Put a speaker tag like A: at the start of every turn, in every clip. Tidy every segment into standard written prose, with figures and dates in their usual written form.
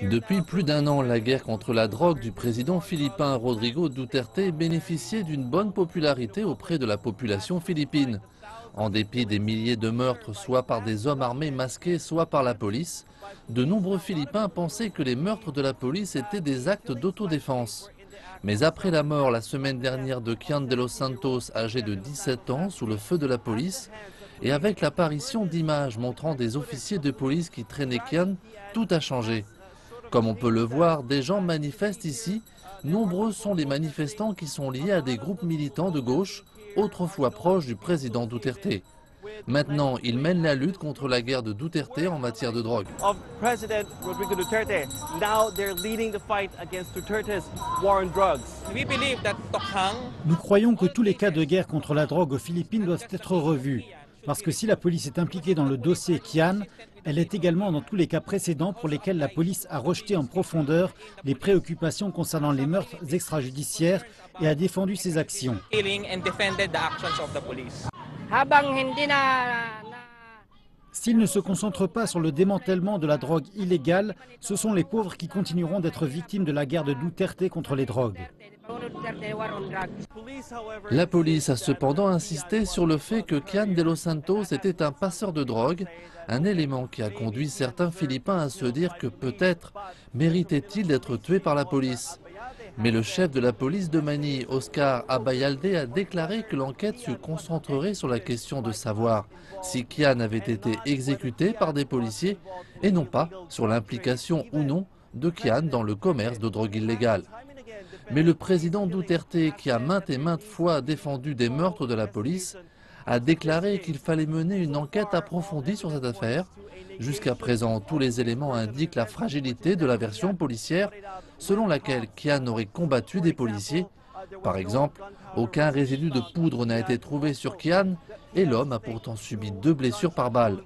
A: Depuis plus d'un an, la guerre contre la drogue du président philippin Rodrigo Duterte bénéficiait d'une bonne popularité auprès de la population philippine. En dépit des milliers de meurtres, soit par des hommes armés masqués, soit par la police, de nombreux Philippins pensaient que les meurtres de la police étaient des actes d'autodéfense. Mais après la mort la semaine dernière de Kian de los Santos, âgé de 17 ans, sous le feu de la police, et avec l'apparition d'images montrant des officiers de police qui traînaient Kian, tout a changé. Comme on peut le voir, des gens manifestent ici. Nombreux sont les manifestants qui sont liés à des groupes militants de gauche, autrefois proches du président Duterte. Maintenant, ils mènent la lutte contre la guerre de Duterte en matière de drogue.
B: Nous croyons que tous les cas de guerre contre la drogue aux Philippines doivent être revus. Parce que si la police est impliquée dans le dossier Kian, elle est également dans tous les cas précédents pour lesquels la police a rejeté en profondeur les préoccupations concernant les meurtres extrajudiciaires et a défendu ses actions. S'ils ne se concentrent pas sur le démantèlement de la drogue illégale, ce sont les pauvres qui continueront d'être victimes de la guerre de Duterte contre les drogues.
A: La police a cependant insisté sur le fait que Kian de los Santos était un passeur de drogue, un élément qui a conduit certains Philippins à se dire que peut-être méritait-il d'être tué par la police. Mais le chef de la police de Manille, Oscar Abayalde, a déclaré que l'enquête se concentrerait sur la question de savoir si Kian avait été exécuté par des policiers et non pas sur l'implication ou non de Kian dans le commerce de drogue illégale. Mais le président Duterte, qui a maintes et maintes fois défendu des meurtres de la police, a déclaré qu'il fallait mener une enquête approfondie sur cette affaire. Jusqu'à présent, tous les éléments indiquent la fragilité de la version policière selon laquelle Kian aurait combattu des policiers. Par exemple, aucun résidu de poudre n'a été trouvé sur Kian et l'homme a pourtant subi 2 blessures par balle.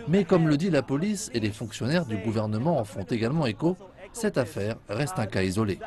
A: Mais comme le dit la police et les fonctionnaires du gouvernement en font également écho, cette affaire reste un cas isolé.